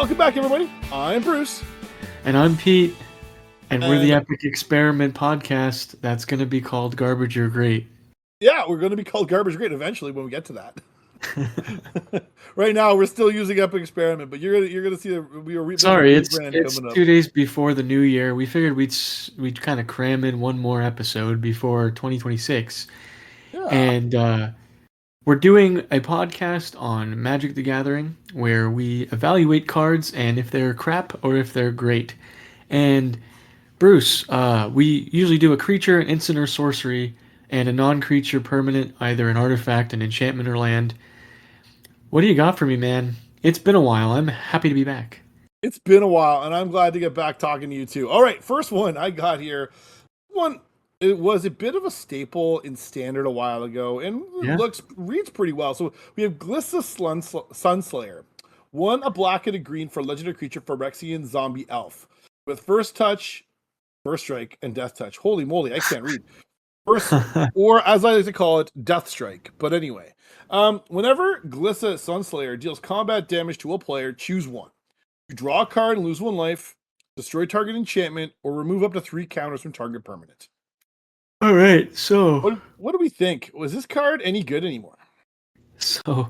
Welcome back, everybody. I'm Bruce. And I'm Pete. And we're the Epic Experiment Podcast. That's going to be called Garbage or Great. Yeah, we're going to be called Garbage Great eventually when we get to that. Right now, we're still using Epic Experiment, but you're gonna see Sorry, it's 2 days before the new year. We figured we'd kind of cram in one more episode before 2026. Yeah. And we're doing a podcast on Magic the Gathering where we evaluate cards and if they're crap or if they're great. And Bruce, we usually do a creature, an instant or sorcery, and a non-creature permanent, either an artifact, an enchantment, or land. What do you got for me, man? It's been a while. I'm happy to be back. It's been a while, and I'm glad to get back talking to you too. All right, first one I got here. It was a bit of a staple in Standard a while ago, and reads pretty well. So we have Glissa Sunslayer. A black and a green for legendary creature for Phyrexian zombie elf. With first touch, first strike, and death touch. Holy moly, I can't read. First, or as I like to call it, death strike. But anyway, whenever Glissa Sunslayer deals combat damage to a player, choose one. You draw a card and lose 1 life, destroy target enchantment, or remove up to 3 counters from target permanent. All right, so what do we think? Was this card any good anymore? So,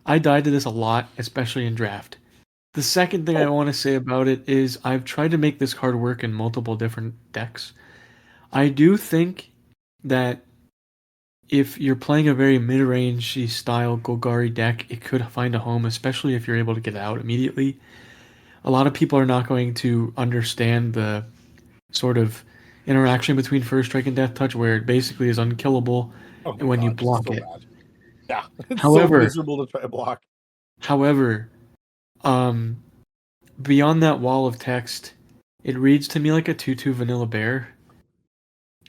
I died to this a lot, especially in draft. The second thing I want to say about it is I've tried to make this card work in multiple different decks. I do think that if you're playing a very mid-range style Golgari deck, it could find a home, especially if you're able to get out immediately. A lot of people are not going to understand the sort of interaction between first strike and death touch, where it basically is unkillable when you block it. Bad. Yeah, it's however, so miserable to try to block. However, beyond that wall of text, it reads to me like a 2/2 vanilla bear.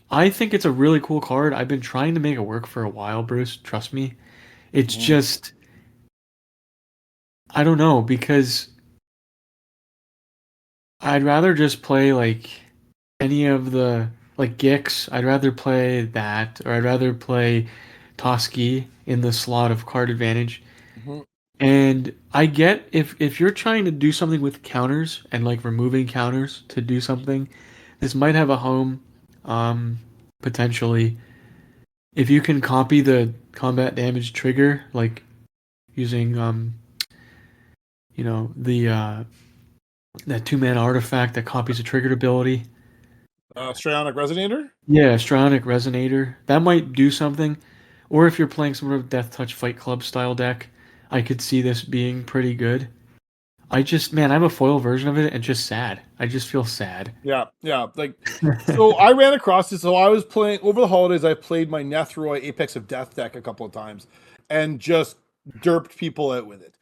I think it's a really cool card. I've been trying to make it work for a while, Bruce. Trust me. It's just, I don't know, because I'd rather just play like any of the Gix. I'd rather play that, or I'd rather play Toski in the slot of card advantage. Mm-hmm. And I get if you're trying to do something with counters and removing counters to do something, this might have a home. Potentially, if you can copy the combat damage trigger, using that 2-mana artifact that copies a triggered ability. Strionic Resonator? Yeah, Strionic Resonator. That might do something. Or if you're playing some sort of Death Touch Fight Club style deck, I could see this being pretty good. I have a foil version of it and just sad. I just feel sad. Yeah. So I ran across this. So I was playing, over the holidays, I played my Nethroi Apex of Death deck a couple of times and just derped people out with it.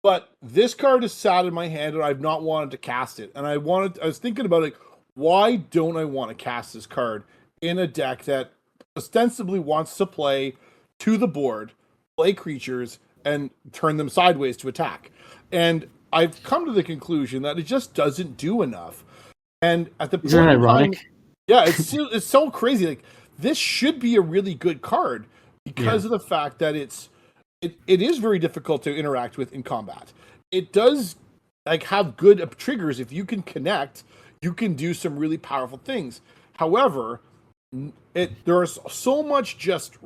But this card is sat in my hand and I've not wanted to cast it. And I was thinking about why don't I want to cast this card in a deck that ostensibly wants to play to the board, play creatures, and turn them sideways to attack? And I've come to the conclusion that it just doesn't do enough. And at the point, isn't that ironic? It's so crazy. This should be a really good card because of the fact that it is very difficult to interact with in combat. It does have good triggers. If you can connect, you can do some really powerful things. However, there's so much just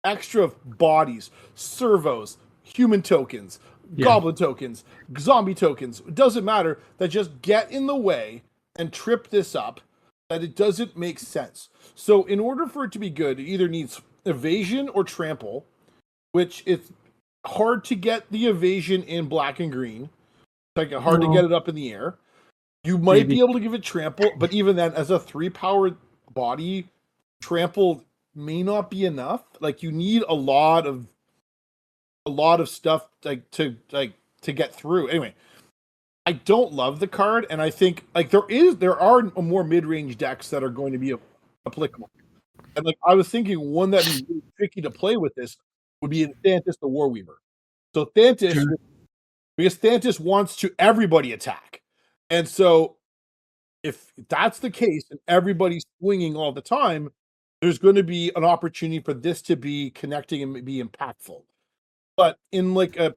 extra bodies, servos, human tokens, goblin tokens, zombie tokens, it doesn't matter, that just get in the way and trip this up, that it doesn't make sense. So in order for it to be good, it either needs evasion or trample, which it's hard to get the evasion in black and green. It's hard to get it up in the air. You might be able to give it trample, but even then, as a 3-powered body, trample may not be enough. You need a lot of stuff to get through. Anyway, I don't love the card, and I think there are more mid-range decks that are going to be applicable. And I was thinking one that would be really tricky to play with this would be in Thantis the Warweaver. So Thantis, because Thantis wants to everybody attack, and so if that's the case and everybody's swinging all the time, there's going to be an opportunity for this to be connecting and be impactful. But in a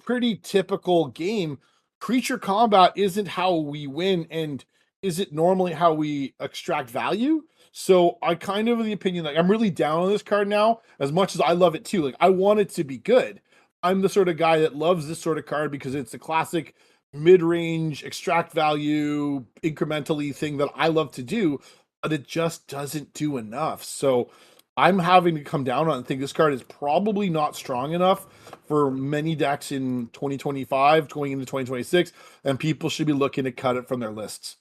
pretty typical game, creature combat isn't how we win, and is it normally how we extract value? So I kind of the opinion, like, I'm really down on this card now, as much as I love it too. Like, I want it to be good. I'm the sort of guy that loves this sort of card because it's a classic mid-range extract value incrementally thing that I love to do, but it just doesn't do enough. So I'm having to come down on and think this card is probably not strong enough for many decks in 2025 going into 2026, and people should be looking to cut it from their lists.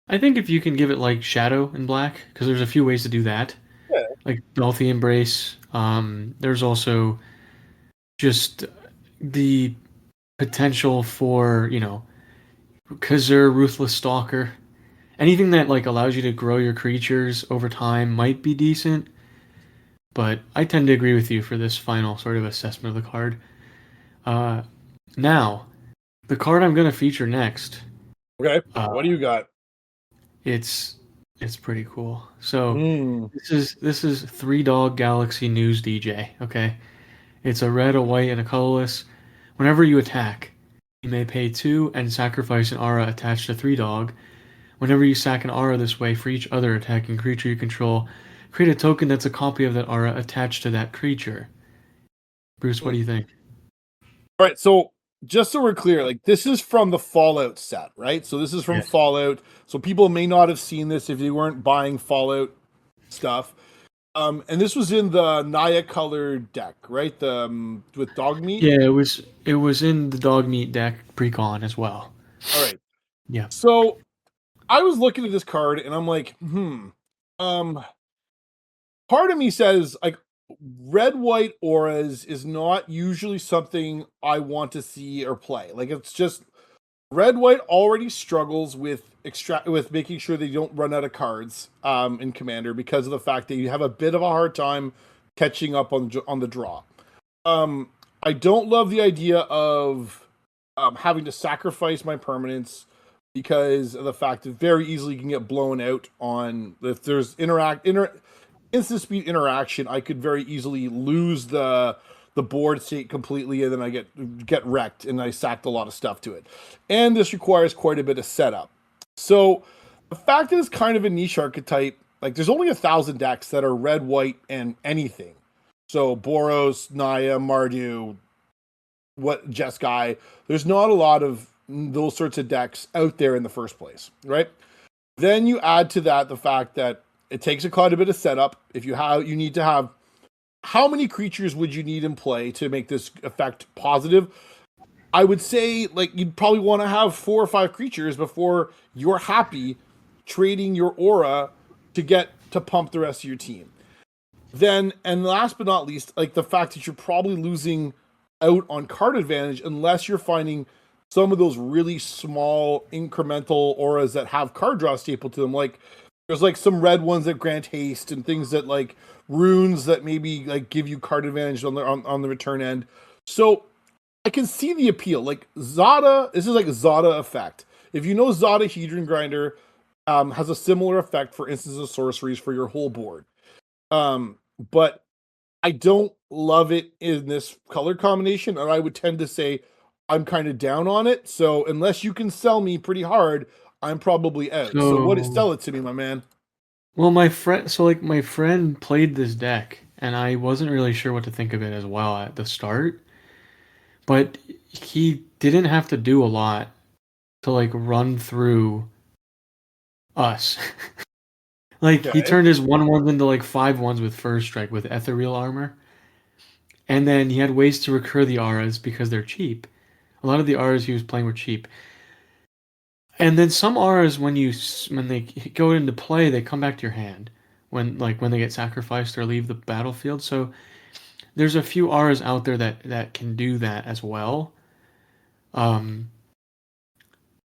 I think if you can give it like Shadow in black, because there's a few ways to do that. Yeah. Like Wealthy Embrace. There's also just the potential for, Kazur, Ruthless Stalker. Anything that like allows you to grow your creatures over time might be decent. But I tend to agree with you for this final sort of assessment of the card. Now, the card I'm going to feature next. Okay, what do you got? It's pretty cool. So this is Three Dog Galaxy News DJ. Okay, it's a red, a white, and a colorless. Whenever you attack, you may pay 2 and sacrifice an aura attached to Three Dog. Whenever you sack an aura this way for each other attacking creature you control, create a token that's a copy of that aura attached to that creature. Bruce, what do you think? All right, so just so we're clear, like, this is from the Fallout set, right? So this is from Fallout. So people may not have seen this if you weren't buying Fallout stuff. And this was in the Naya colored deck, right? The with Dogmeat. Yeah, it was in the Dogmeat deck pre-con as well. All right. Yeah. So I was looking at this card and I'm like, part of me says, like, red white auras is not usually something I want to see or play. Like, it's just red white already struggles with making sure they don't run out of cards in Commander because of the fact that you have a bit of a hard time catching up on the draw. I don't love the idea of having to sacrifice my permanents because of the fact that very easily you can get blown out on if there's instant speed interaction. I could very easily lose the board state completely, and then I get wrecked, and I sacked a lot of stuff to it. And this requires quite a bit of setup. So the fact that it's kind of a niche archetype, like, there's only 1,000 decks that are red, white, and anything. So Boros, Naya, Mardu, Jeskai. There's not a lot of those sorts of decks out there in the first place, right? Then you add to that the fact that it takes quite a bit of setup. If you need to have, how many creatures would you need in play to make this effect positive? I would say, like, you'd probably want to have 4 or 5 creatures before you're happy trading your aura to get to pump the rest of your team. Then, and last but not least, like, the fact that you're probably losing out on card advantage unless you're finding some of those really small incremental auras that have card draw staple to them. Like, there's like some red ones that grant haste and things that, like, runes that maybe like give you card advantage on the return end. So I can see the appeal. Like, Zada, this is like a Zada effect. If you know, Zada Hedron Grinder has a similar effect for instances of sorceries for your whole board. But I don't love it in this color combination, and I would tend to say I'm kind of down on it. So unless you can sell me pretty hard, I'm probably out. So sell it to me, my man. Well, my friend played this deck, and I wasn't really sure what to think of it as well at the start. But he didn't have to do a lot to, like, run through us. He turned his 1/1 into like 5/1s with First Strike with Ethereal Armor. And then he had ways to recur the auras because they're cheap. A lot of the auras he was playing were cheap. And then some auras, when they go into play, they come back to your hand when they get sacrificed or leave the battlefield. So there's a few auras out there that can do that as well.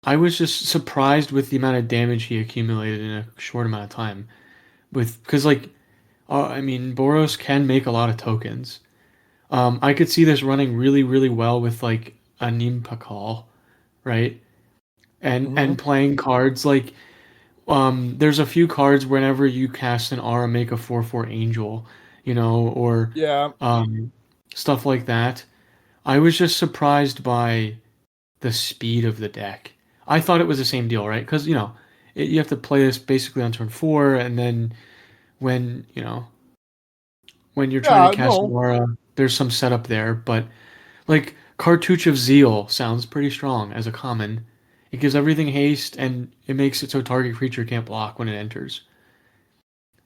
I was just surprised with the amount of damage he accumulated in a short amount of time. Because Boros can make a lot of tokens. I could see this running really, really well with like a Nimpakal, right? And playing cards like there's a few cards whenever you cast an aura, make a 4/4 angel, or stuff like that. I was just surprised by the speed of the deck. I thought it was the same deal, right? Because you have to play this basically on turn 4, and then when when you're trying to Yeah, cast no. Aura, there's some setup there. But like Cartouche of Zeal sounds pretty strong as a common. It gives everything haste, and it makes it so target creature can't block when it enters.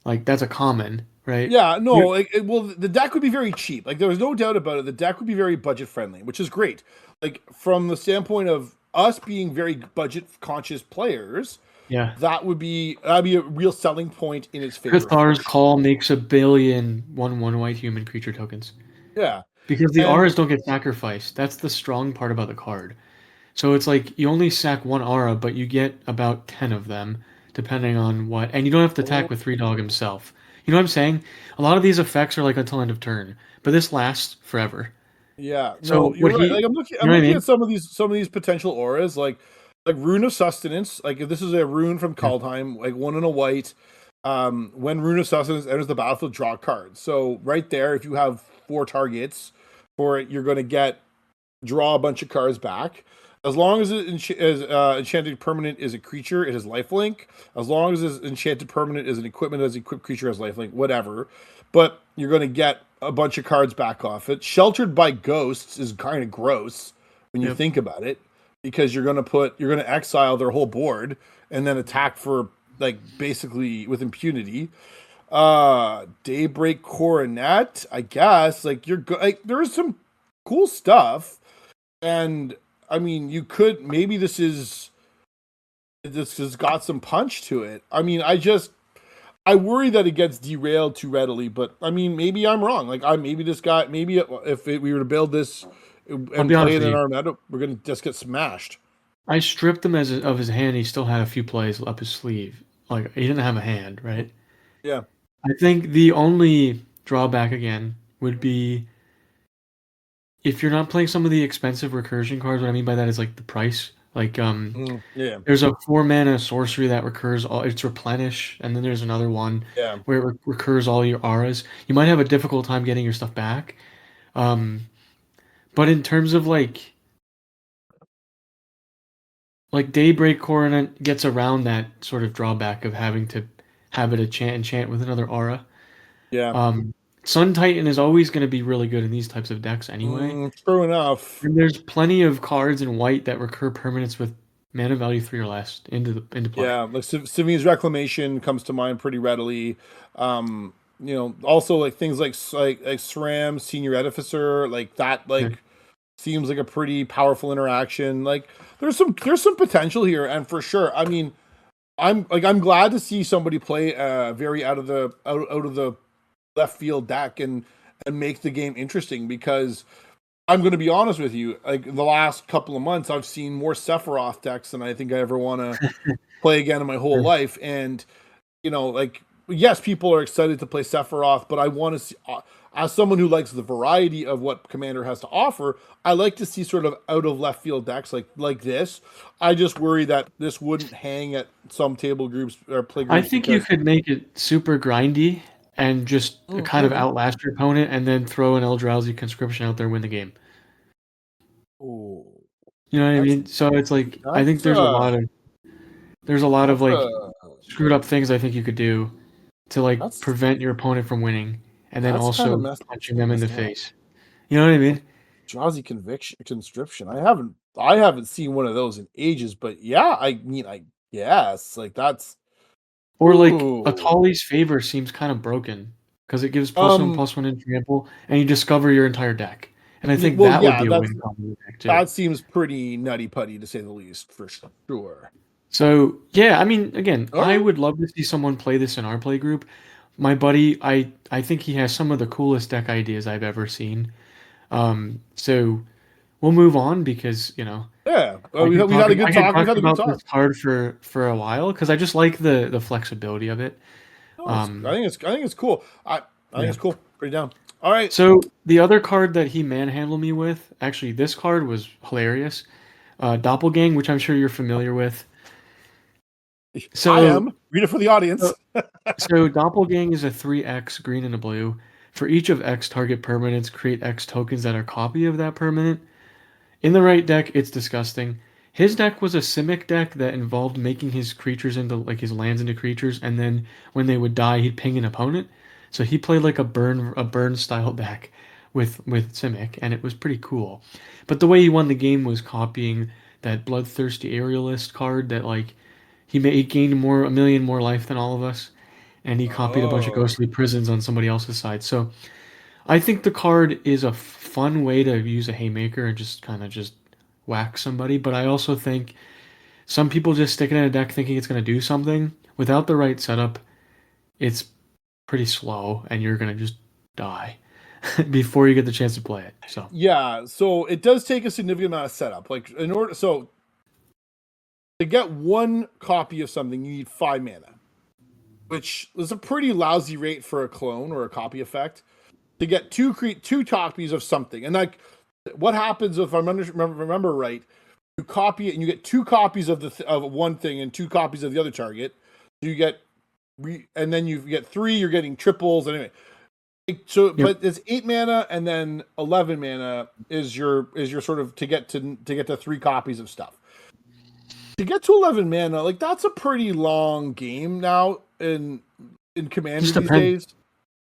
Like that's a common, right? Yeah, no, like well, the deck would be very cheap. Like there was no doubt about it. The deck would be very budget friendly, which is great. Like from the standpoint of us being very budget conscious players, Yeah. that'd be a real selling point in its favor. Cathar's Call makes a billion 1/1 white human creature tokens. Yeah, Because the and auras don't get sacrificed. That's the strong part about the card. So it's like you only sack one aura, but you get about 10 of them, depending on what. And you don't have to attack with Three Dog himself. You know what I'm saying? A lot of these effects are like until end of turn, but this lasts forever. yeah, So no, you're what right. he, Like you know what I I'm looking mean? at some of these potential auras, like Rune of Sustenance. Like if this is a rune from Yeah. Kaldheim, like 1 and a white. When Rune of Sustenance enters the battlefield, draw a card. So right there, if you have 4 targets for it, you're going to draw a bunch of cards back. As long as enchanted permanent is a creature, it has lifelink. As long as it's enchanted permanent is an equipment as equipped creature has lifelink, whatever. But you're going to get a bunch of cards back off it. Sheltered by Ghosts is kind of gross when you think about it, because you're going to exile their whole board and then attack for like basically with impunity. Daybreak Coronet, I guess. Like there's some cool stuff. And I mean, you could maybe this has got some punch to it. I mean, I worry that it gets derailed too readily, but I mean, maybe I'm wrong. Like maybe this guy, we were to build this and play it in our meta, we're gonna just get smashed. I stripped him of his hand. He still had a few plays up his sleeve. Like he didn't have a hand, right? Yeah. I think the only drawback again would be if you're not playing some of the expensive recursion cards. What I mean by that is like the price. Like Yeah. there's a 4 mana sorcery that recurs all. It's replenish, and then there's another one Yeah. where it recurs all your auras. You might have a difficult time getting your stuff back. But in terms of like Daybreak Coronet gets around that sort of drawback of having to have it enchant with another aura. Yeah. Sun Titan is always going to be really good in these types of decks anyway. True enough. And there's plenty of cards in white that recur permanents with mana value 3 or less into play. Yeah, like Civian's Reclamation comes to mind pretty readily. Also like things like SRAM, Senior Edificer, like that, seems like a pretty powerful interaction. Like there's some potential here, and for sure. I mean, I'm glad to see somebody play very out of the left field deck and make the game interesting, because I'm going to be honest with you. Like the last couple of months, I've seen more Sephiroth decks than I think I ever want to play again in my whole life. And yes, people are excited to play Sephiroth, but I want to see, as someone who likes the variety of what Commander has to offer, I like to see sort of out of left field decks like this. I just worry that this wouldn't hang at some table groups or play groups. I think you could make it super grindy and just kind of outlast your opponent, and then throw an Eldrazi Conscription out there, win the game. Ooh. You know what I mean? So it's like I think there's a lot of like screwed up things I think you could do to prevent your opponent from winning, and then also punching them in the face. You know what I mean? Eldrazi Conscription. I haven't seen one of those in ages, but yeah, I mean, I guess like that's. Or like Atali's Favor seems kind of broken because it gives +1/+1 in trample, and you discover your entire deck. And I think that would be a win combo deck too. That seems pretty nutty putty to say the least, for sure. So yeah, I mean, again, I would love to see someone play this in our play group. My buddy, I think he has some of the coolest deck ideas I've ever seen. So we'll move on because yeah, we had a good talk. We've had a good talk. This card for a while because I just like the flexibility of it. I think it's cool. I think it's cool. Pretty down. All right. So the other card that he manhandled me with, actually, this card was hilarious. Doppelgang, which I'm sure you're familiar with. So I am. Read it for the audience. So Doppelgang is a 3x green and a blue. For each of X target permanents, create X tokens that are a copy of that permanent. In the right deck, it's disgusting. His deck was a Simic deck that involved making his creatures into like his lands into creatures, and then when they would die, he'd ping an opponent. So he played like a burn style deck with Simic, and it was pretty cool. But the way he won the game was copying that bloodthirsty aerialist card that like he gained a million more life than all of us, and he copied a bunch of Oh. ghostly prisons on somebody else's side. So I think the card is a fun way to use a haymaker and just kind of just whack somebody. But I also think some people just stick it in a deck thinking it's going to do something. Without the right setup, it's pretty slow, and you're going to just die before you get the chance to play it. So Yeah, so it does take a significant amount of setup. Like so to get one copy of something, you need 5 mana, which is a pretty lousy rate for a clone or a copy effect. To get two copies of something, and like what happens if I remember right, you copy it and you get 2 copies of of one thing and 2 copies of the other target. So you get and then you get 3. You're getting triples anyway. So, yep. but it's 8 mana and then 11 mana is your sort of to get to 3 copies of stuff. To get to 11 mana, like that's a pretty long game now in Commander these days.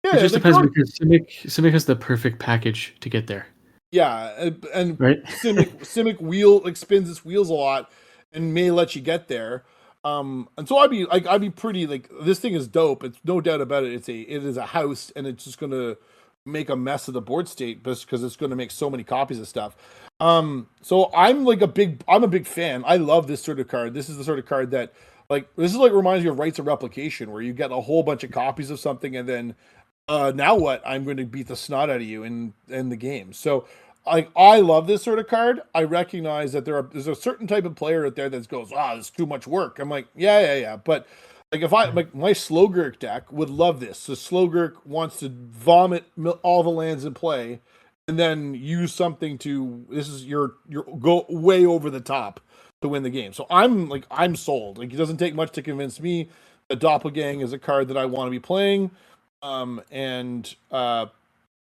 Yeah, it just depends because Simic has the perfect package to get there. Yeah, and right? Simic wheel like spins its wheels a lot and may let you get there. And so I'd be pretty like this thing is dope. It's no doubt about it. It is a house and it's just gonna make a mess of the board state because it's gonna make so many copies of stuff. So I'm a big fan. I love this sort of card. This is the sort of card that this is like reminds me of Rights of Replication, where you get a whole bunch of copies of something and then now what? I'm going to beat the snot out of you in the game. So I love this sort of card. I recognize that there's a certain type of player out there that goes, it's too much work. I'm like, yeah. But if my Slogurk deck would love this. So Slogurk wants to vomit all the lands in play and then use something this is your go way over the top to win the game. So I'm sold. Like it doesn't take much to convince me that Doppelgang is a card that I want to be playing.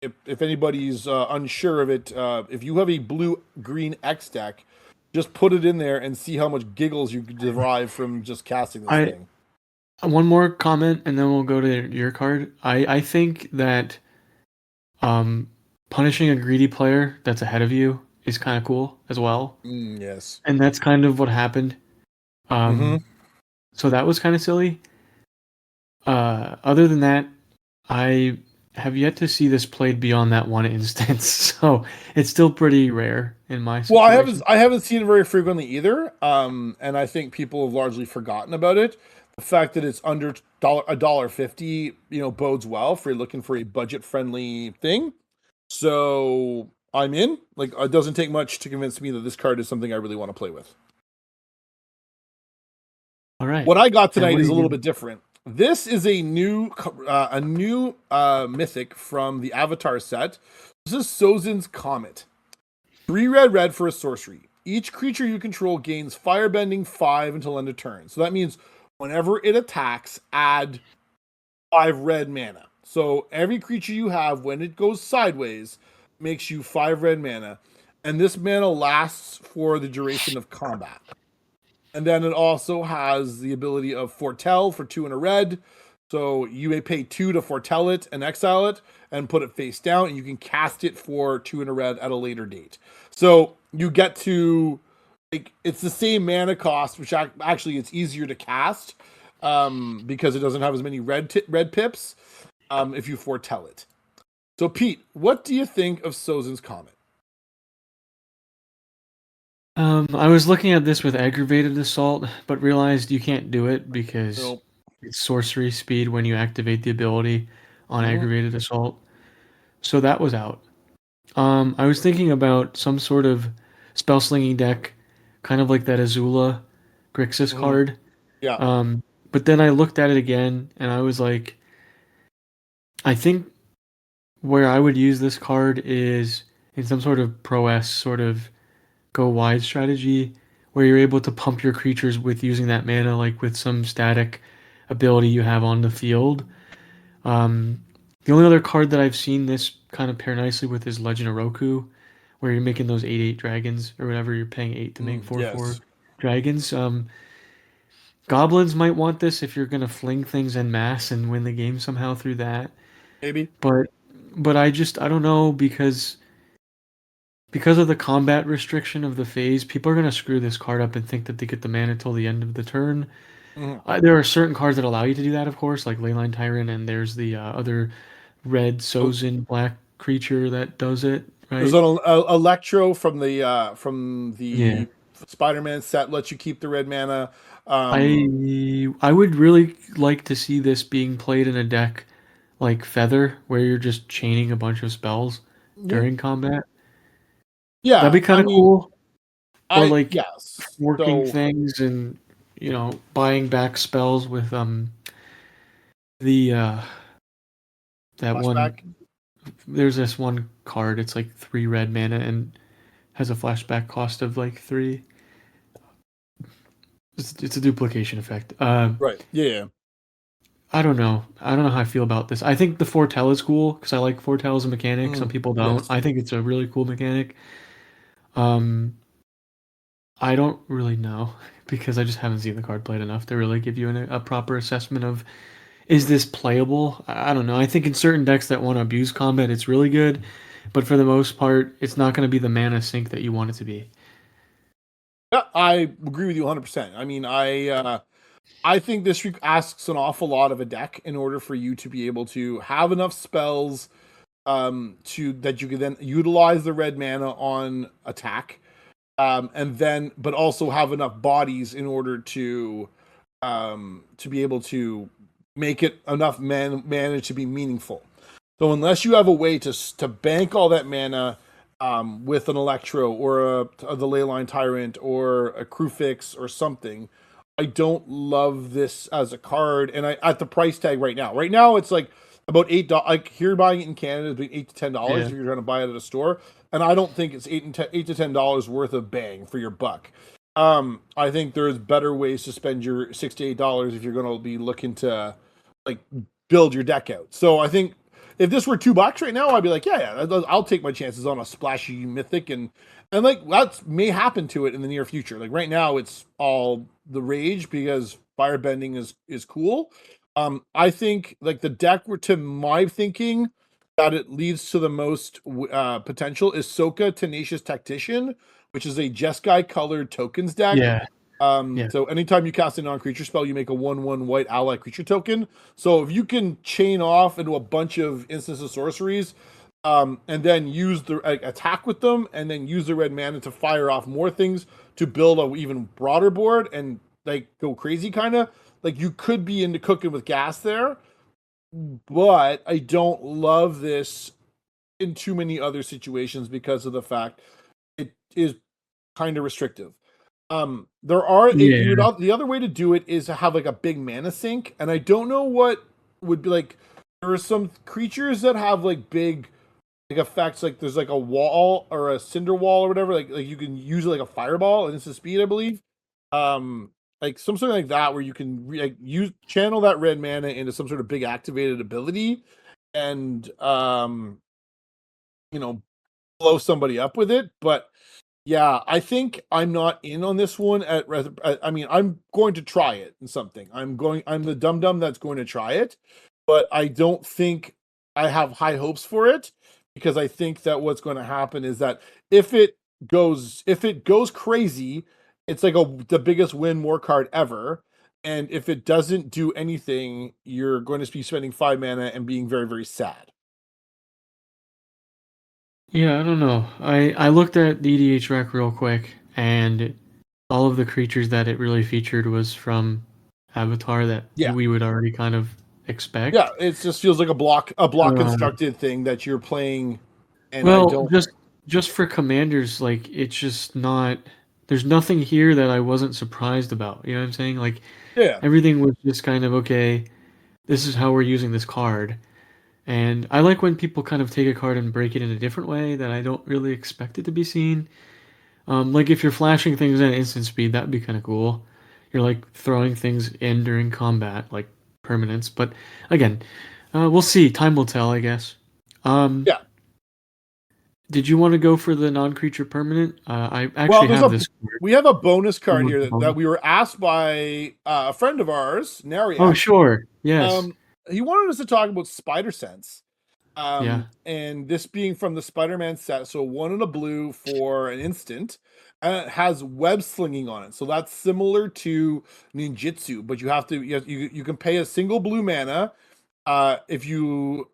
If anybody's unsure of it, if you have a blue-green X deck, just put it in there and see how much giggles you derive from just casting this thing. One more comment, and then we'll go to your card. I think that punishing a greedy player that's ahead of you is kind of cool as well. Yes. And that's kind of what happened. So that was kind of silly. Other than that, I have yet to see this played beyond that one instance, so it's still pretty rare in my situation. Well, I haven't seen it very frequently either, and I think people have largely forgotten about it. The fact that it's under $1.50, bodes well for looking for a budget-friendly thing. So I'm in. Like, it doesn't take much to convince me that this card is something I really want to play with. All right. What I got tonight is a little bit different. This is a new mythic from the Avatar set. This is Sozin's Comet. 3 red for a sorcery. Each creature you control gains firebending 5 until end of turn. So that means whenever it attacks, add 5 red mana. So every creature you have, when it goes sideways, makes you 5 red mana. And this mana lasts for the duration of combat. And then it also has the ability of foretell for 2 and a red. So you may pay 2 to foretell it and exile it and put it face down. And you can cast it for 2 and a red at a later date. So you get to, it's the same mana cost, which actually it's easier to cast because it doesn't have as many red pips if you foretell it. So Pete, what do you think of Sozin's Comet? I was looking at this with aggravated assault, but realized you can't do it because it's sorcery speed when you activate the ability on aggravated assault. So that was out. I was thinking about some sort of spell slinging deck, kind of like that Azula Grixis card. Yeah. But then I looked at it again and I was like, I think where I would use this card is in some sort of Pro-S sort of go wide strategy where you're able to pump your creatures with using that mana, like with some static ability you have on the field. The only other card that I've seen this kind of pair nicely with is Legend of Roku, where you're making those 8/8 dragons or whatever. You're paying 8 to make 4/4 Yes. dragons. Goblins might want this if you're gonna fling things en masse and win the game somehow through that. Maybe. But I don't know because of the combat restriction of the phase, people are gonna screw this card up and think that they get the mana till the end of the turn. There are certain cards that allow you to do that, of course, like Leyline Tyrant, and there's the other red Sozin black creature that does it. Right? There's an Electro from the Yeah. Spider-Man set lets you keep the red mana. I would really like to see this being played in a deck like Feather, where you're just chaining a bunch of spells during combat. Yeah, That'd be kind of cool. Or like yes. working things and buying back spells with the that flashback. one. There's this one card. It's like 3 red mana and has a flashback cost of like 3. It's a duplication effect. Right. Yeah. I don't know. I don't know how I feel about this. I think the foretell is cool because I like foretell as a mechanic. Some people don't. Yes. I think it's a really cool mechanic. I don't really know because I just haven't seen the card played enough to really give you a proper assessment of is this playable. I don't know. I think in certain decks that want to abuse combat, it's really good, but for the most part, it's not going to be the mana sink that you want it to be. Yeah, I agree with you 100%. I mean, I think this asks an awful lot of a deck in order for you to be able to have enough spells to that you can then utilize the red mana on attack, and then but also have enough bodies in order to be able to make it enough mana to be meaningful. So unless you have a way to bank all that mana with an Electro or the Leyline Tyrant or a Crewfix or something, I don't love this as a card. And at the price tag right now it's like about $8. Like here, buying it in Canada is between $8 to $10 if you're trying to buy it at a store. And I don't think it's $8 to $10 worth of bang for your buck. I think there's better ways to spend your $6 to $8 if you're going to be looking to like build your deck out. So I think if this were $2 right now, I'd be like, yeah, I'll take my chances on a splashy mythic, and like that may happen to it in the near future. Like right now, it's all the rage because firebending is cool. I think like the deck, to my thinking, that it leads to the most potential is Soka Tenacious Tactician, which is a Jeskai colored tokens deck. Yeah. So anytime you cast a non-creature spell, you make a 1/1 white ally creature token. So if you can chain off into a bunch of instants of sorceries, and then use the attack with them, and then use the red mana to fire off more things to build a even broader board and like go crazy, kind of like you could be into cooking with gas there. But I don't love this in too many other situations because of the fact it is kind of restrictive. There are the other way to do it is to have like a big mana sink, and I don't know what would be like. There are some creatures that have like big like effects, like there's like a wall or a cinder wall or whatever. Like you can use it like a fireball and it's a speed, I believe. Like something like that where you can channel that red mana into some sort of big activated ability, and blow somebody up with it, but. Yeah, I think I'm not in on this one. I mean, I'm going to try it in something. I'm the dum-dum that's going to try it, but I don't think I have high hopes for it because I think that what's going to happen is that if it goes crazy, it's like the biggest win more card ever. And if it doesn't do anything, you're going to be spending 5 mana and being very, very sad. Yeah, I don't know. I looked at the EDH rec real quick, and all of the creatures that it really featured was from Avatar that we would already kind of expect. Yeah, it just feels like a block constructed thing that you're playing. And just for commanders, like it's just not. There's nothing here that I wasn't surprised about. You know what I'm saying? Like, everything was just kind of okay. This is how we're using this card. And I like when people kind of take a card and break it in a different way that I don't really expect it to be seen. Like if you're flashing things at instant speed, that'd be kind of cool. You're like throwing things in during combat, like permanents. But again, we'll see. Time will tell, I guess. Did you want to go for the non-creature permanent? I actually have this card. We have a bonus card here that we were asked by a friend of ours, Nariak. Oh, sure. Yes. He wanted us to talk about Spider Sense. Yeah. And this being from the Spider-Man set, so 1 in a blue for an instant, and it has web slinging on it. So that's similar to ninjutsu, but you can pay a single blue mana if you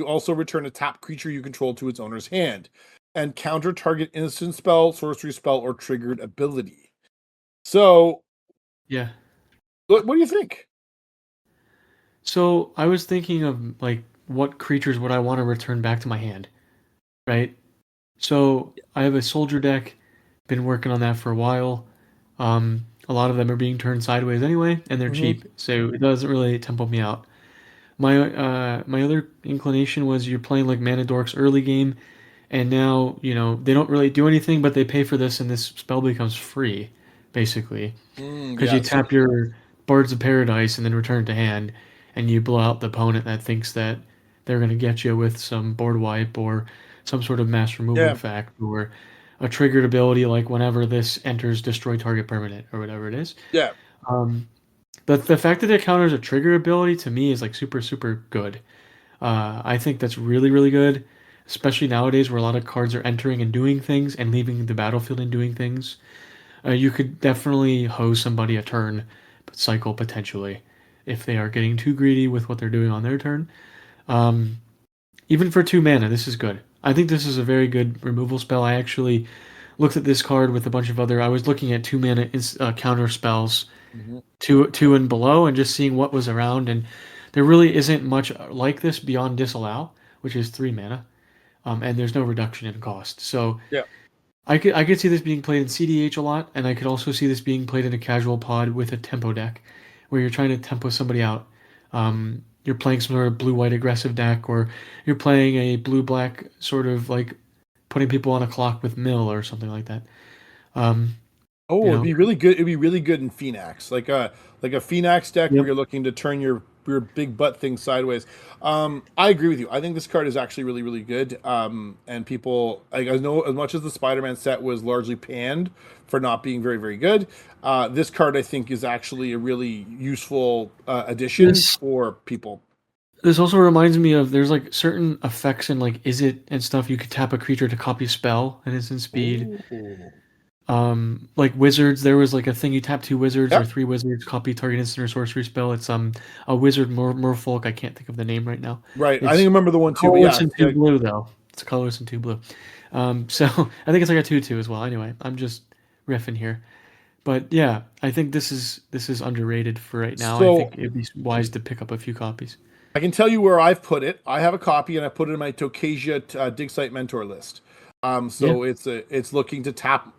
also return a tapped creature you control to its owner's hand, and counter target instant spell, sorcery spell, or triggered ability. So, yeah, what do you think? So I was thinking of like what creatures would I want to return back to my hand, right? So I have a soldier deck, been working on that for a while. A lot of them are being turned sideways anyway, and they're cheap, so it doesn't really tempo me out. My other inclination was you're playing like Mana Dorks early game, and now they don't really do anything, but they pay for this, and this spell becomes free, basically, because you tap your Bards of Paradise and then return it to hand, and you blow out the opponent that thinks that they're going to get you with some board wipe or some sort of mass removal effect or a triggered ability like whenever this enters destroy target permanent or whatever it is. Yeah. The fact that it counters a trigger ability to me is like super, super good. I think that's really, really good, especially nowadays where a lot of cards are entering and doing things and leaving the battlefield and doing things. You could definitely hose somebody a turn cycle potentially if they are getting too greedy with what they're doing on their turn. Even for 2 mana, this is good. I think this is a very good removal spell. I actually looked at this card with a bunch of other. I was looking at 2 mana counter spells, two and below, and just seeing what was around. And there really isn't much like this beyond Disallow, which is 3 mana, and there's no reduction in cost. So yeah, I could see this being played in CDH a lot, and I could also see this being played in a casual pod with a tempo deck, where you're trying to tempo somebody out. You're playing some sort of blue-white aggressive deck, or you're playing a blue-black sort of like putting people on a clock with mill or something like that. It'd be really good. It'd be really good in Phoenix, like a Phoenix deck where you're looking to turn your big butt thing sideways. I agree with you. I think this card is actually really, really good. And people, I know, as much as the Spider-Man set was largely panned for not being very, very good, this card I think is actually a really useful addition for people. This also reminds me of there's like certain effects in like Is It and stuff. You could tap a creature to copy a spell and instant speed. Like wizards, there was like a thing you tap 2 wizards or 3 wizards, copy target instant or sorcery spell. It's a wizard merfolk. I can't think of the name right now. Right, I think I remember the one too. Colorless and 2 blue though. It's colorless and 2 blue. So I think it's like a 2/2 as well. Anyway, I'm just riffing here, but yeah, I think this is underrated for right now. So, I think it'd be wise to pick up a few copies. I can tell you where I've put it. I have a copy and I put it in my Tokasia Dig Site Mentor list. It's looking to tap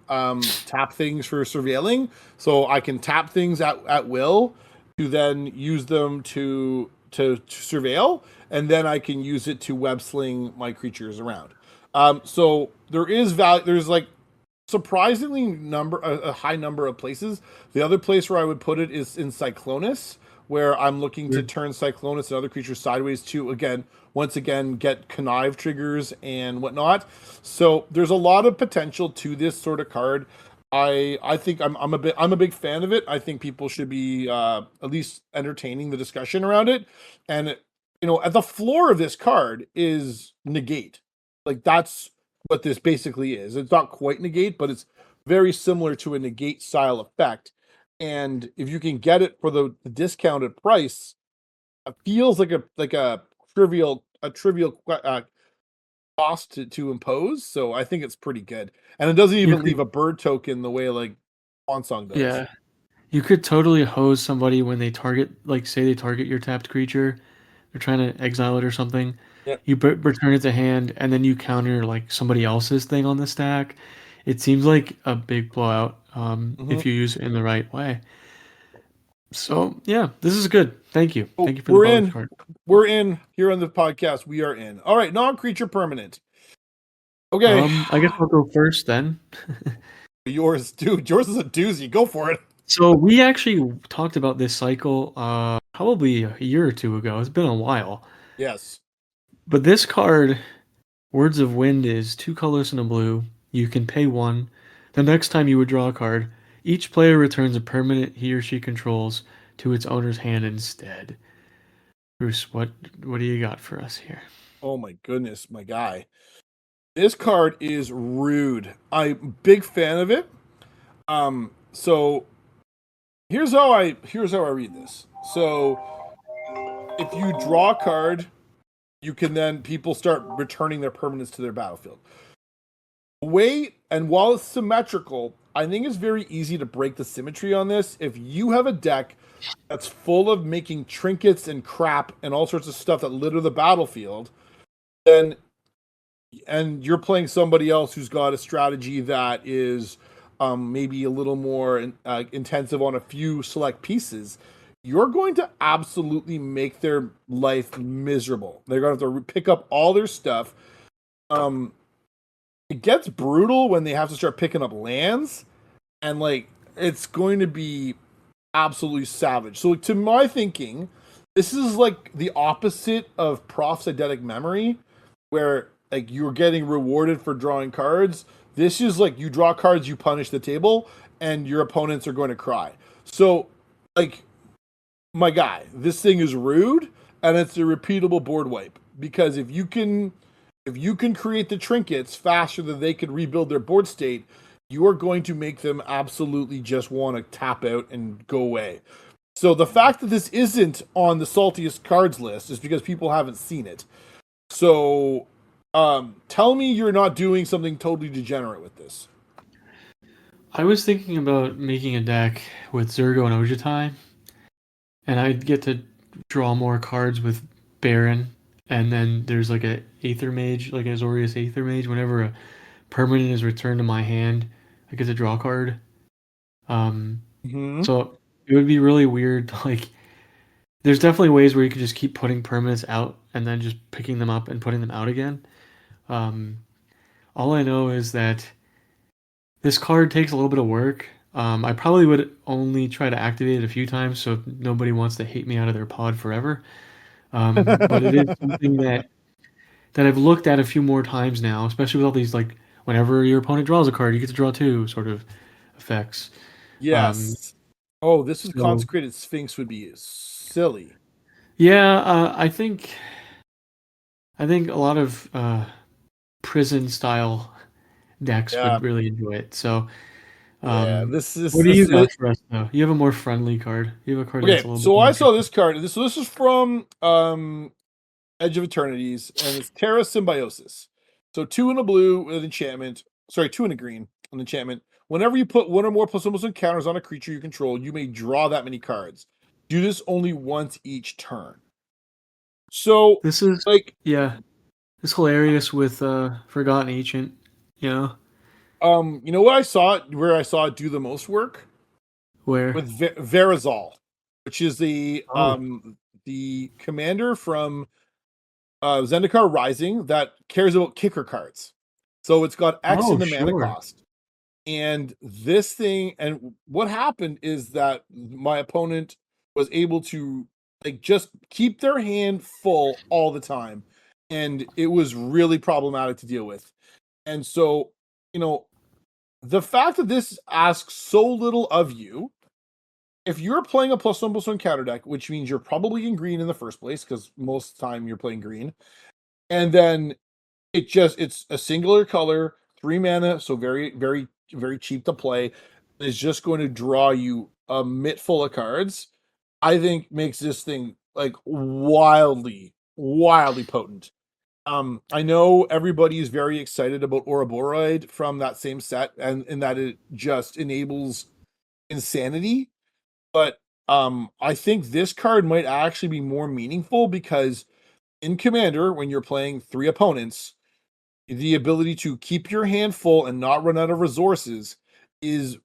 things for surveilling, so I can tap things at will to then use them to surveil, and then I can use it to web sling my creatures around. So there is value. There's like surprisingly a high number of places. The other place where I would put it is in Cyclonus, where I'm looking to turn Cyclonus and other creatures sideways to once again get connive triggers and whatnot. So there's a lot of potential to this sort of card. I think I'm a big fan of it. I think people should be at least entertaining the discussion around it. And at the floor of this card is negate. Like that's what this basically is. It's not quite negate, but it's very similar to a negate style effect. And if you can get it for the discounted price, it feels like a trivial cost to impose. So I think it's pretty good, and it doesn't even leave a bird token the way like Song does. Yeah, you could totally hose somebody when they target, like say they target your tapped creature, they're trying to exile it or something. Yep. You return it to hand, and then you counter like somebody else's thing on the stack. It seems like a big blowout if you use it in the right way. So yeah, this is good. Thank you. Thank you for the bonus card. We're in here on the podcast. We are in. All right, non-creature permanent. Okay. I guess I'll go first then. Yours, dude. Yours is a doozy. Go for it. So we actually talked about this cycle probably a year or two ago. It's been a while. Yes. But this card Words of Wind is 2 colors and a blue. You can pay 1. The next time you would draw a card, each player returns a permanent he or she controls to its owner's hand instead. Bruce, what do you got for us here? Oh my goodness, my guy. This card is rude. I'm a big fan of it. So here's how I read this. So if you draw a card, you can then people start returning their permanents to their battlefield. And while it's symmetrical, I think it's very easy to break the symmetry on this. If you have a deck that's full of making trinkets and crap and all sorts of stuff that litter the battlefield, and you're playing somebody else who's got a strategy that is maybe a little more intensive on a few select pieces, you're going to absolutely make their life miserable. They're going to have to pick up all their stuff. It gets brutal when they have to start picking up lands, and it's going to be absolutely savage. So to my thinking, this is like the opposite of Prof's Eidetic Memory, where you're getting rewarded for drawing cards. This is like you draw cards, you punish the table, and your opponents are going to cry. So my guy, this thing is rude, and it's a repeatable board wipe, because if you can create the trinkets faster than they can rebuild their board state, you are going to make them absolutely just want to tap out and go away. So the fact that this isn't on the saltiest cards list is because people haven't seen it. So tell me you're not doing something totally degenerate with this. I was thinking about making a deck with Zurgo and Ojutai, and I'd get to draw more cards with Baron, and then there's like a Aether Mage, like a Azorius Aether Mage. Whenever a permanent is returned to my hand, I get to draw a card. So it would be really weird. There's definitely ways where you could just keep putting permanents out and then just picking them up and putting them out again. All I know is that this card takes a little bit of work. I probably would only try to activate it a few times, so nobody wants to hate me out of their pod forever. But it is something that I've looked at a few more times now, especially with all these whenever your opponent draws a card, you get to draw 2 sort of effects. Yes. This is Consecrated Sphinx would be silly. Yeah, I think a lot of prison style decks would really enjoy it. So this is. What do you got for us though? You have a more friendly card. You have a card that's a little bit. So I saw this card. This is from Edge of Eternities, and it's Terrasymbiosis. So 2 in a blue with enchantment. Sorry, 2 in a green with enchantment. Whenever you put 1 or more +1/+1 encounters on a creature you control, you may draw that many cards. Do this only once each turn. So this is it's hilarious with Forgotten Ancient. You know what I saw where I saw it do the most work? Where? With Verazal, which is the commander from Zendikar Rising that cares about kicker cards. So it's got X in the mana cost. And this thing, and what happened is that my opponent was able to just keep their hand full all the time. And it was really problematic to deal with. And so, the fact that this asks so little of you, if you're playing a +1/+1 counter deck, which means you're probably in green in the first place, because most of the time you're playing green, and then it's a singular color, 3 mana, so very, very, very cheap to play, is just going to draw you a mitt full of cards, I think makes this thing wildly, wildly potent. I know everybody is very excited about Ouroboros from that same set, and in that it just enables insanity. But I think this card might actually be more meaningful, because in Commander, when you're playing 3 opponents, the ability to keep your hand full and not run out of resources is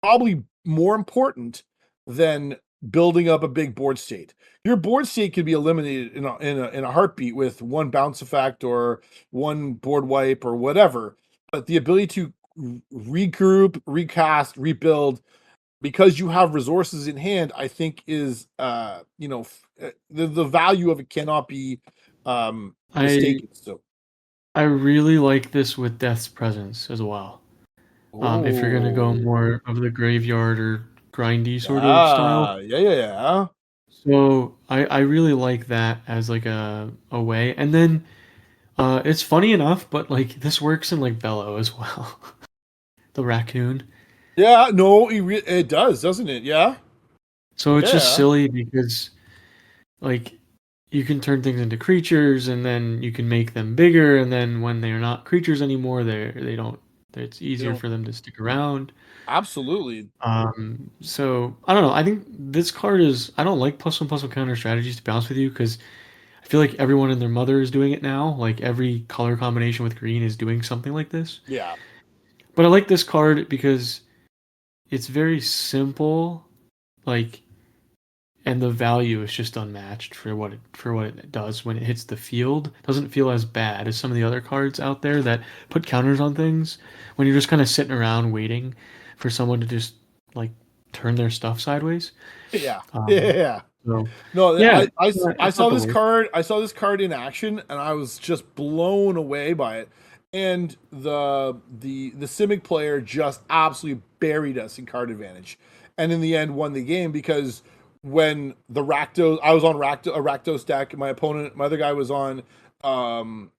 probably more important than building up a big board state. Your board state could be eliminated in a heartbeat with 1 bounce effect or 1 board wipe or whatever. But the ability to regroup, recast, rebuild, because you have resources in hand, I think is the value of it cannot be mistaken. So I really like this with Death's Presence as well. If you're gonna go Oh, more of the graveyard or grindy sort of style. yeah. So I really like that as like a way. And then it's funny enough, but like this works in like Bello as well. The raccoon. Yeah, no, it does, doesn't it? Yeah, So it's just yeah. silly because like you can turn things into creatures and then you can make them bigger and then when they're not creatures anymore, they don't it's You easier know, for them to stick around. absolutely. So I don't know. I think this card is I don't like plus one counter strategies to be honest with you because I feel like everyone and their mother is doing it now. Like every color combination with green is doing something like this. Yeah. But I like this card because it's very simple, like, and the value is just unmatched for what it does when it hits the field. It doesn't feel as bad as some of the other cards out there that put counters on things when you're just kind of sitting around waiting for someone to just like turn their stuff sideways. Yeah. Um, Yeah. so No, yeah, I it's saw not the this worst. card. I saw this card in action, and I was just blown away by it. And the Simic player just absolutely buried us in card advantage, and in the end won the game because when the Rakdos, I was on a Rakdos deck, and my opponent, my other guy was on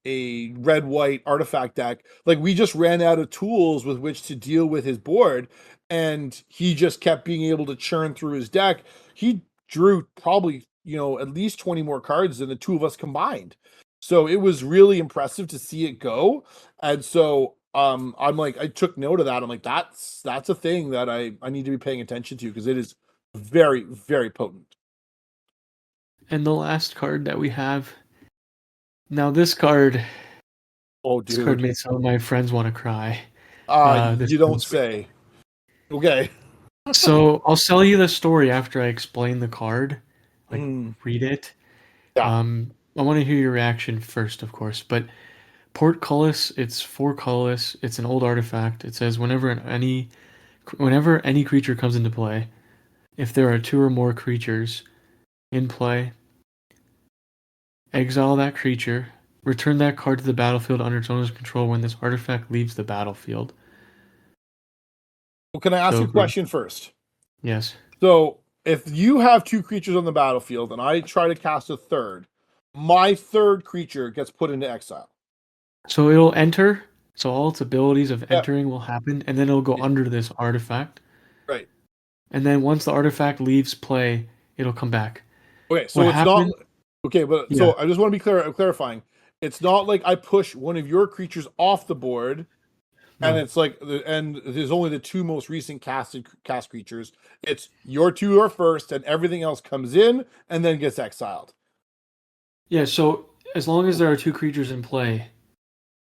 a red white artifact deck. Like we just ran out of tools with which to deal with his board, and he just kept being able to churn through his deck. He drew probably, at least 20 more cards than the two of us combined. So it was really impressive to see it go. And so I'm like, I took note of that. I'm like, that's a thing that I need to be paying attention to because it is very, very potent. And the last card that we have now, Oh, this card dude. made some of my friends want to cry. This You don't one's say. Okay. so I'll sell you the story after I explain the card, like Mm, read it. yeah. I want to hear your reaction first, of course. But Portcullis, it's four colorless. It's an old artifact. It says whenever any creature comes into play, if there are two or more creatures in play, exile that creature. Return that card to the battlefield under its owner's control when this artifact leaves the battlefield. Well, can I ask you So a question first? yes. So if you have two creatures on the battlefield and I try to cast a third, my third creature gets put into exile. So it'll enter. So all its abilities of Yeah. entering will happen, and then it'll go under this artifact. Right. And then once the artifact leaves play, it'll come back. Okay. What So it's not happened? okay, but Yeah, so I just want to be clear. I'm clarifying. It's not like I push one of your creatures off the board, and no. it's like and there's only the two most recent cast creatures. It's your two are first, and everything else comes in and then gets exiled. Yeah, so as long as there are two creatures in play,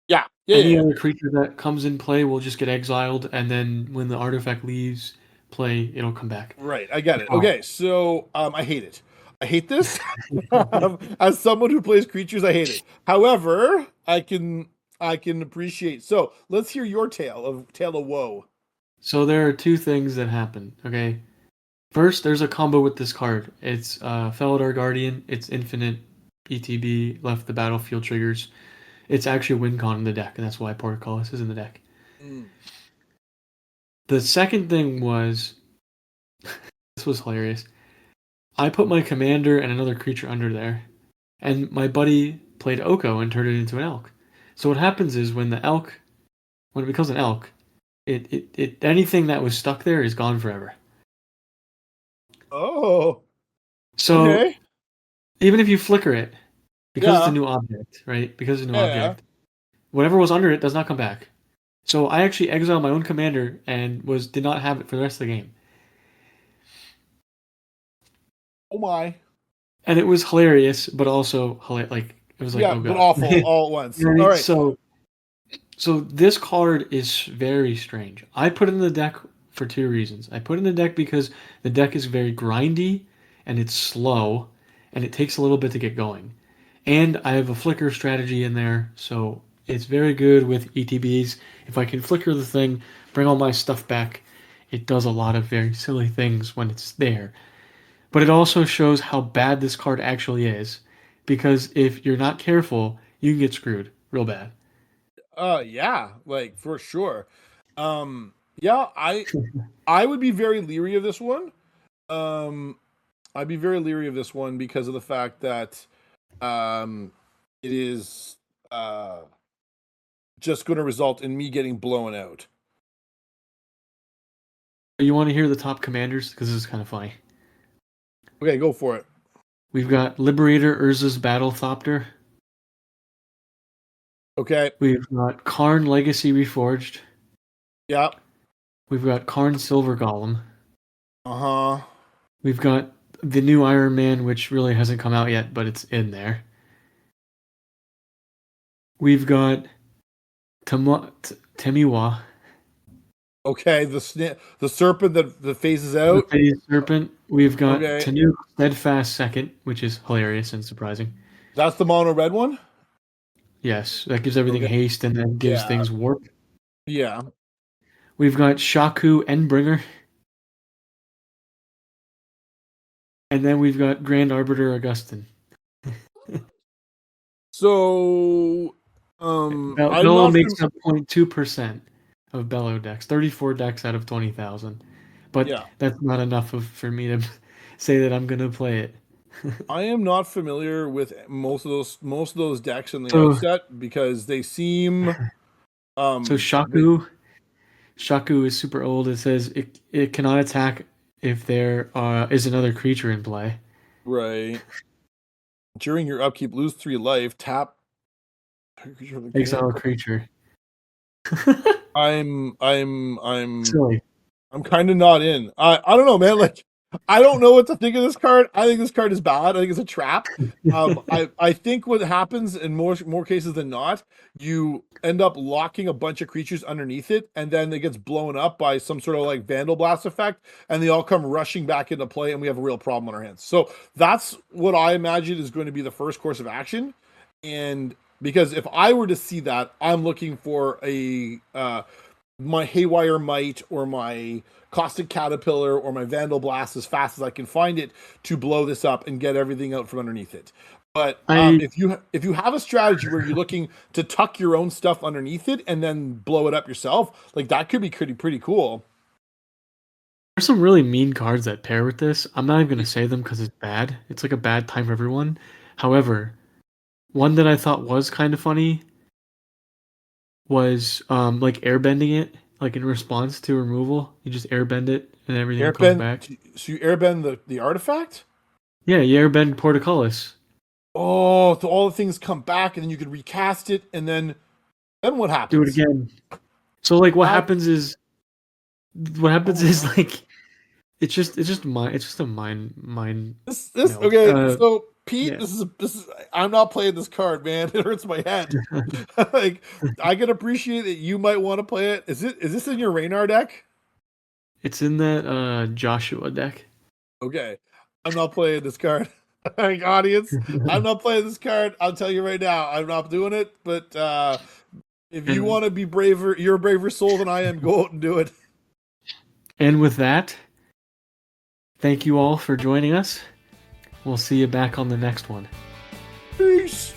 Yeah. Yeah. Yeah. any Yeah. other creature that comes in play will just get exiled, and then when the artifact leaves play, it'll come back. Right, I get it. Now, Okay, so I hate it. I hate this. As someone who plays creatures, I hate it. However, I can appreciate. So let's hear your tale of woe. so there are two things that happen. Okay, first there's a combo with this card. It's Felidar Guardian. It's infinite ETB left the battlefield triggers. It's actually a win con in the deck, and that's why Portcullis is in the deck. Mm. The second thing was this was hilarious. I put my commander and another creature under there, and my buddy played Oko and turned it into an elk. So what happens is when it becomes an elk, it anything that was stuck there is gone forever. Oh, So okay. even if you flicker it, because it's a Yeah, new object, right? Because it's a new yeah. object, whatever was under it does not come back. So I actually exiled my own commander and did not have it for the rest of the game. Oh my. And it was hilarious, but also like it was like, Yeah, oh but god. awful all at once. All Right? right. So this card is very strange. I put it in the deck for two reasons. I put it in the deck because the deck is very grindy and it's slow and it takes a little bit to get going. And I have a flicker strategy in there, so it's very good with ETBs. If I can flicker the thing, bring all my stuff back, it does a lot of very silly things when it's there. But it also shows how bad this card actually is because if you're not careful, you can get screwed real bad. Yeah, like for sure. Yeah, I would be very leery of this one. I'd be very leery of this one because of the fact that it is just going to result in me getting blown out. You want to hear the top commanders? Because this is kind of funny. Okay, go for it. We've got Liberator Urza's Battlethopter. Okay. We've got Karn Legacy Reforged. Yeah. We've got Karn Silver Golem. Uh-huh. We've got the new Iron Man, which really hasn't come out yet, but it's in there. We've got Temiwa. Okay, the serpent that phases out. The phase serpent. We've got Tanu Steadfast Second, which is hilarious and surprising. That's the mono red one? Yes, that gives everything haste and then gives things warp. Yeah. We've got Shaku Endbringer. And then we've got Grand Arbiter Augustin. So Bellow makes up 0.2% of Bellow decks, 34 decks out of 20,000. But that's not enough for me to say that I'm going to play it. I am not familiar with most of those decks in the outset because they seem so Shaku is super old. It says it cannot attack if there is another creature in play. Right. During your upkeep, lose 3 life, tap exile a creature. I'm silly. I'm kind of not in. I don't know, man. Like, I don't know what to think of this card. I think this card is bad. I think it's a trap. I think what happens in more cases than not, you end up locking a bunch of creatures underneath it, and then it gets blown up by some sort of like Vandal Blast effect, and they all come rushing back into play, and we have a real problem on our hands. So that's what I imagine is going to be the first course of action. And because if I were to see that, I'm looking for a my Haywire Might or my Caustic Caterpillar or my Vandal Blast as fast as I can find it to blow this up and get everything out from underneath it. But if you have a strategy where you're looking to tuck your own stuff underneath it and then blow it up yourself, like that could be pretty cool. There's some really mean cards that pair with this. I'm not even going to say them because it's bad. It's like a bad time for everyone. However, one that I thought was kind of funny was like airbending it, like in response to removal. You just airbend it and everything comes back. So you airbend the artifact? Yeah, you airbend Portcullis. Oh, so all the things come back and then you could recast it and then what happens? Do it again. So like what happens is like it's just a mind. So Pete, this is I'm not playing this card, man. It hurts my head. Like I can appreciate that you might want to play it. Is this in your Raynar deck? It's in that Joshua deck. Okay. I'm not playing this card. Like, audience, I'm not playing this card. I'll tell you right now, I'm not doing it. But if you want to be braver, you're a braver soul than I am, go out and do it. And with that, thank you all for joining us. We'll see you back on the next one. Peace.